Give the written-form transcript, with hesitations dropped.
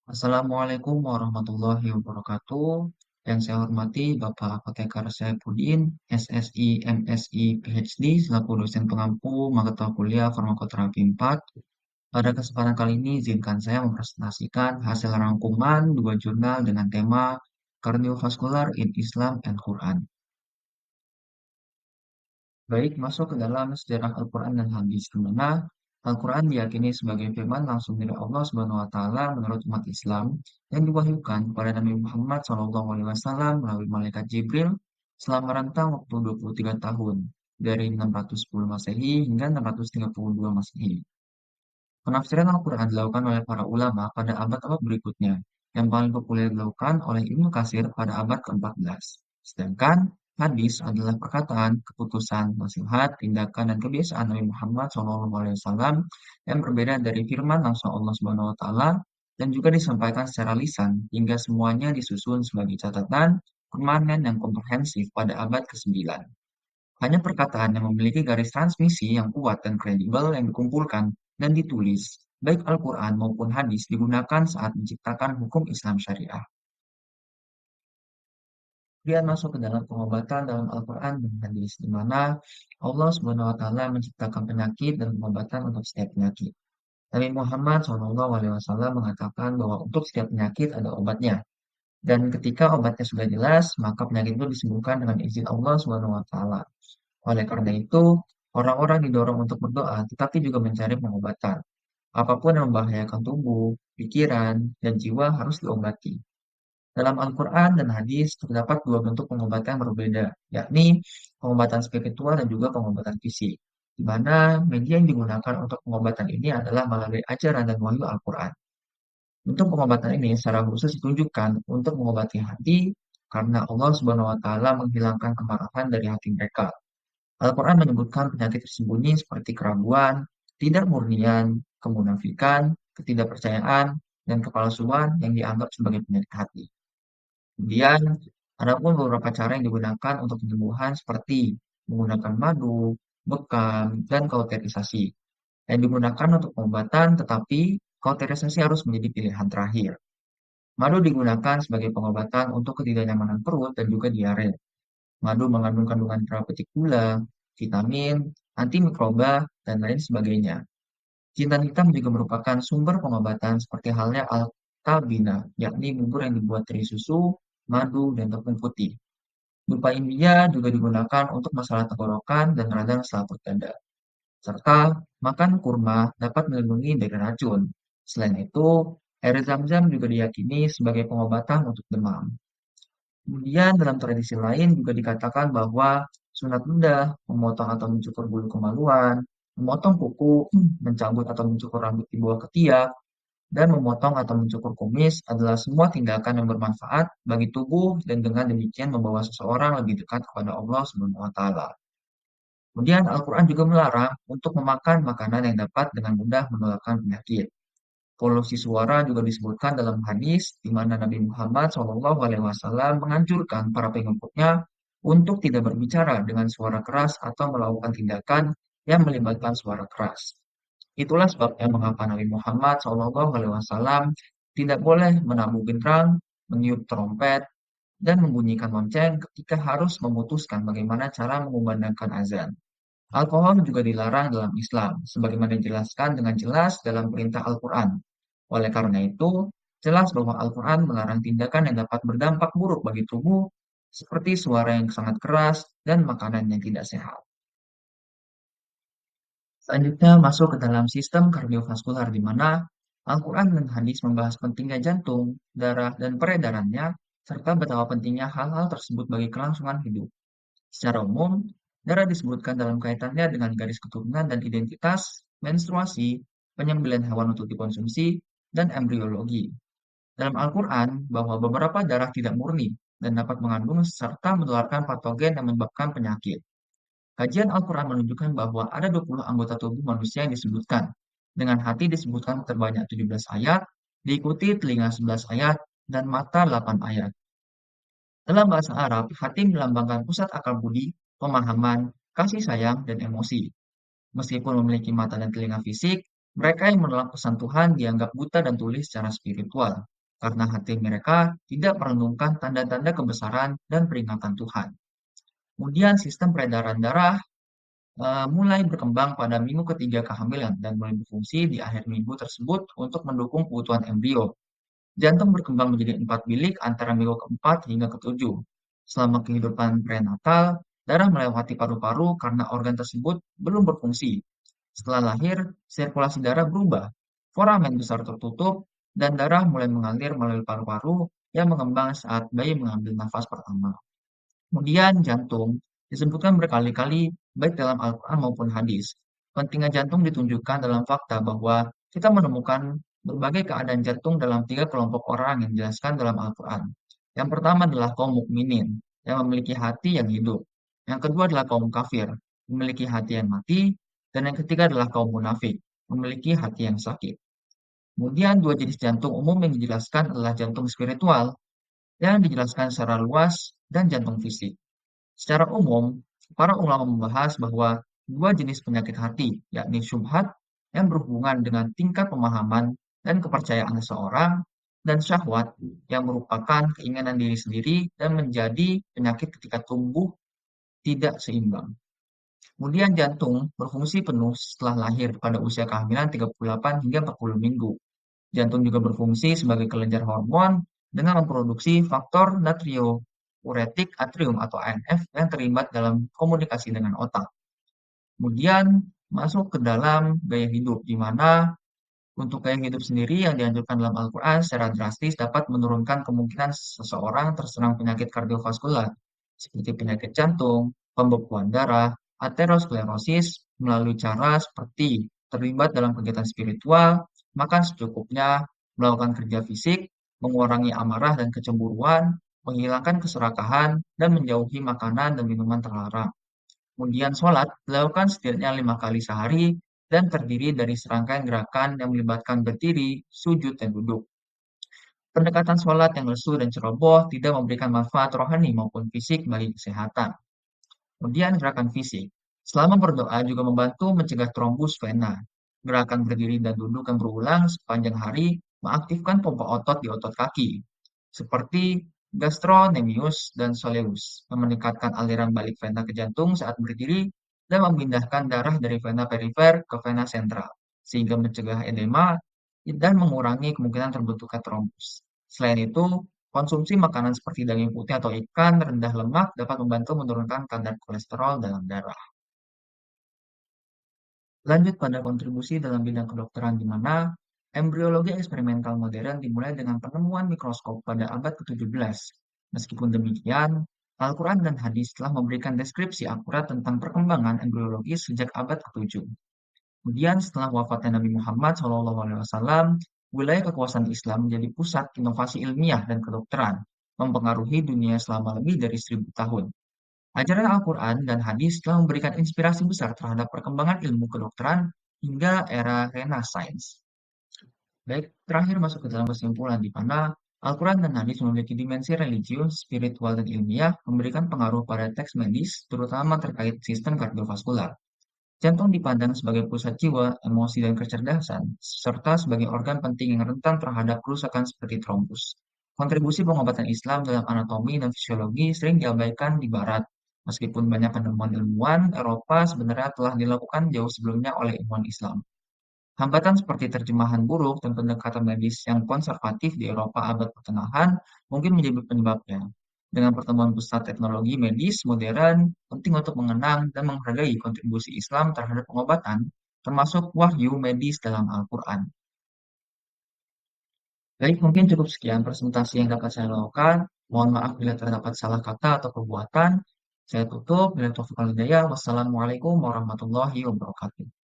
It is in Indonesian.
Assalamualaikum warahmatullahi wabarakatuh. Yang saya hormati Bapak Apotekar Saifuddin, SSI, MSI, PhD, selaku dosen pengampu mata kuliah Farmakoterapi 4. Pada kesempatan kali ini, izinkan saya mempresentasikan hasil rangkuman dua jurnal dengan tema Cardiovascular in Islam and Quran. Baik, masuk ke dalam sejarah Al-Quran dan hadis, di mana Al-Quran diyakini sebagai firman langsung dari Allah Subhanahu wa Ta'ala menurut umat Islam yang diwahyukan kepada Nabi Muhammad SAW melalui malaikat Jibril selama rentang waktu 23 tahun dari 610 Masehi hingga 632 Masehi. Penafsiran Al-Quran dilakukan oleh para ulama pada abad-abad berikutnya, yang paling populer dilakukan oleh Ibnu Katsir pada abad ke-14. Sedangkan hadis adalah perkataan, keputusan, nasihat, tindakan, dan kebiasaan Nabi Muhammad SAW yang berbeda dari firman langsung Allah Subhanahu wa Ta'ala dan juga disampaikan secara lisan hingga semuanya disusun sebagai catatan permanen yang komprehensif pada abad ke-9. Hanya perkataan yang memiliki garis transmisi yang kuat dan kredibel yang dikumpulkan dan ditulis, baik Al-Quran maupun hadis digunakan saat menciptakan hukum Islam syariah. Kemudian masuk ke dalam pengobatan dalam Al-Quran dan hadis, di mana Allah Subhanahu wa Ta'ala menciptakan penyakit dan pengobatan untuk setiap penyakit. Nabi Muhammad SAW mengatakan bahwa untuk setiap penyakit ada obatnya. Dan ketika obatnya sudah jelas, maka penyakit itu disembuhkan dengan izin Allah Subhanahu wa Ta'ala. Oleh karena itu, orang-orang didorong untuk berdoa, tetapi juga mencari pengobatan. Apapun yang membahayakan tubuh, pikiran, dan jiwa harus diobati. Dalam Al-Quran dan hadis terdapat dua bentuk pengobatan yang berbeda, yakni pengobatan spiritual dan juga pengobatan fisik, di mana media yang digunakan untuk pengobatan ini adalah melalui ajaran dan wahyu Al-Quran. Untuk pengobatan ini secara khusus ditunjukkan untuk mengobati hati, karena Allah Subhanahu wa Ta'ala menghilangkan kemarahan dari hati mereka. Al-Quran menyebutkan penyakit tersembunyi seperti keraguan, ketidakmurnian, kemunafikan, ketidakpercayaan, dan kepalsuan yang dianggap sebagai penyakit hati. Kemudian, ada pun beberapa cara yang digunakan untuk penyembuhan seperti menggunakan madu, bekam, dan kauterisasi. Yang digunakan untuk pengobatan, tetapi kauterisasi harus menjadi pilihan terakhir. Madu digunakan sebagai pengobatan untuk ketidaknyamanan perut dan juga diare. Madu mengandung kandungan terapeutik gula, vitamin, antimikroba, dan lain sebagainya. Jintan hitam juga merupakan sumber pengobatan seperti halnya Al-Tabina, yakni bubur yang dibuat dari susu, madu, dan tepung putih. Dupa India juga digunakan untuk masalah tenggorokan dan radang selaput dada. Serta makan kurma dapat melindungi dari racun. Selain itu, air zam-zam juga diyakini sebagai pengobatan untuk demam. Kemudian dalam tradisi lain juga dikatakan bahwa sunat ludah, memotong atau mencukur bulu kemaluan, memotong kuku, mencabut atau mencukur rambut di bawah ketiak, dan memotong atau mencukur kumis adalah semua tindakan yang bermanfaat bagi tubuh dan dengan demikian membawa seseorang lebih dekat kepada Allah Subhanahu wa Ta'ala. Kemudian Al-Quran juga melarang untuk memakan makanan yang dapat dengan mudah menularkan penyakit. Polusi suara juga disebutkan dalam hadis di mana Nabi Muhammad SAW menganjurkan para pengikutnya untuk tidak berbicara dengan suara keras atau melakukan tindakan yang melibatkan suara keras. Itulah sebabnya mengapa Nabi Muhammad SAW tidak boleh menabuh genderang, meniup trompet, dan membunyikan lonceng ketika harus memutuskan bagaimana cara mengumandangkan azan. Alkohol juga dilarang dalam Islam, sebagaimana dijelaskan dengan jelas dalam perintah Al-Quran. Oleh karena itu, jelas bahwa Al-Quran melarang tindakan yang dapat berdampak buruk bagi tubuh, seperti suara yang sangat keras dan makanan yang tidak sehat. Selanjutnya masuk ke dalam sistem kardiovaskular di mana Al-Quran dan hadis membahas pentingnya jantung, darah, dan peredarannya, serta betapa pentingnya hal-hal tersebut bagi kelangsungan hidup. Secara umum, darah disebutkan dalam kaitannya dengan garis keturunan dan identitas, menstruasi, penyembelihan hewan untuk dikonsumsi, dan embriologi. Dalam Al-Quran, bahwa beberapa darah tidak murni dan dapat mengandung serta menularkan patogen yang menyebabkan penyakit. Kajian Al-Quran menunjukkan bahwa ada 20 anggota tubuh manusia yang disebutkan. Dengan hati disebutkan terbanyak 17 ayat, diikuti telinga 11 ayat, dan mata 8 ayat. Dalam bahasa Arab, hati melambangkan pusat akal budi, pemahaman, kasih sayang, dan emosi. Meskipun memiliki mata dan telinga fisik, mereka yang menolak pesan Tuhan dianggap buta dan tuli secara spiritual. karena hati mereka tidak merenungkan tanda-tanda kebesaran dan peringatan Tuhan. Kemudian sistem peredaran darah mulai berkembang pada minggu ketiga kehamilan dan mulai berfungsi di akhir minggu tersebut untuk mendukung keutuhan embrio. Jantung berkembang menjadi 4 bilik antara minggu keempat hingga ketujuh. Selama kehidupan prenatal, darah melewati paru-paru karena organ tersebut belum berfungsi. Setelah lahir, sirkulasi darah berubah. Foramen besar tertutup dan darah mulai mengalir melalui paru-paru yang mengembang saat bayi mengambil nafas pertama. Kemudian jantung disebutkan berkali-kali baik dalam Al-Quran maupun hadis. Pentingnya jantung ditunjukkan dalam fakta bahwa kita menemukan berbagai keadaan jantung dalam tiga kelompok orang yang dijelaskan dalam Al-Quran. Yang pertama adalah kaum mukminin yang memiliki hati yang hidup. Yang kedua adalah kaum kafir, memiliki hati yang mati. Dan yang ketiga adalah kaum munafik, memiliki hati yang sakit. Kemudian dua jenis jantung umum yang dijelaskan adalah jantung spiritual yang dijelaskan secara luas dan jantung fisik. Secara umum, para ulama membahas bahwa dua jenis penyakit hati, yakni syubhat yang berhubungan dengan tingkat pemahaman dan kepercayaan seseorang, dan syahwat yang merupakan keinginan diri sendiri dan menjadi penyakit ketika tumbuh tidak seimbang. Kemudian jantung berfungsi penuh setelah lahir pada usia kehamilan 38 hingga 40 minggu. Jantung juga berfungsi sebagai kelenjar hormon dengan memproduksi faktor natriuretik atrium atau ANF yang terlibat dalam komunikasi dengan otak. Kemudian masuk ke dalam gaya hidup, di mana untuk gaya hidup sendiri yang dianjurkan dalam Al-Quran secara drastis dapat menurunkan kemungkinan seseorang terserang penyakit kardiovaskular, seperti penyakit jantung, pembekuan darah, aterosklerosis, melalui cara seperti terlibat dalam kegiatan spiritual, makan secukupnya, melakukan kerja fisik, mengurangi amarah dan kecemburuan, menghilangkan keserakahan, dan menjauhi makanan dan minuman terlarang. Kemudian sholat dilakukan setidaknya 5 kali sehari dan terdiri dari serangkaian gerakan yang melibatkan berdiri, sujud, dan duduk. Pendekatan sholat yang lesu dan ceroboh tidak memberikan manfaat rohani maupun fisik bagi kesehatan. Kemudian gerakan fisik. Selama berdoa juga membantu mencegah trombus vena. Gerakan berdiri dan duduk yang berulang sepanjang hari mengaktifkan pompa otot di otot kaki, seperti gastrocnemius dan soleus, yang meningkatkan aliran balik vena ke jantung saat berdiri dan memindahkan darah dari vena perifer ke vena sentral, sehingga mencegah edema dan mengurangi kemungkinan terbentuknya trombus. Selain itu, konsumsi makanan seperti daging putih atau ikan rendah lemak dapat membantu menurunkan kadar kolesterol dalam darah. Lanjut pada kontribusi dalam bidang kedokteran di mana embriologi eksperimental modern dimulai dengan penemuan mikroskop pada abad ke-17. Meskipun demikian, Al-Quran dan hadis telah memberikan deskripsi akurat tentang perkembangan embriologi sejak abad ke-7. Kemudian setelah wafatnya Nabi Muhammad SAW, wilayah kekuasaan Islam menjadi pusat inovasi ilmiah dan kedokteran, mempengaruhi dunia selama lebih dari 1000 tahun. Ajaran Al-Quran dan hadis telah memberikan inspirasi besar terhadap perkembangan ilmu kedokteran hingga era Renaissance. Baik, terakhir masuk ke dalam kesimpulan di mana Al-Quran dan hadis memiliki dimensi religius, spiritual, dan ilmiah, memberikan pengaruh pada teks medis, terutama terkait sistem kardiovaskular. Jantung dipandang sebagai pusat jiwa, emosi, dan kecerdasan, serta sebagai organ penting yang rentan terhadap kerusakan seperti trombus. Kontribusi pengobatan Islam dalam anatomi dan fisiologi sering diabaikan di Barat, meskipun banyak penemuan ilmuwan Eropa sebenarnya telah dilakukan jauh sebelumnya oleh ilmuwan Islam. Hambatan seperti terjemahan buruk dan pendekatan medis yang konservatif di Eropa abad pertengahan mungkin menjadi penyebabnya. Dengan pertemuan pusat teknologi medis modern, penting untuk mengenang dan menghargai kontribusi Islam terhadap pengobatan, termasuk wahyu medis dalam Al-Quran. Baik, mungkin cukup sekian presentasi yang dapat saya lakukan. Mohon maaf bila terdapat salah kata atau perbuatan. Saya tutup. Bila taufiq wal hidayah. Wassalamualaikum warahmatullahi wabarakatuh.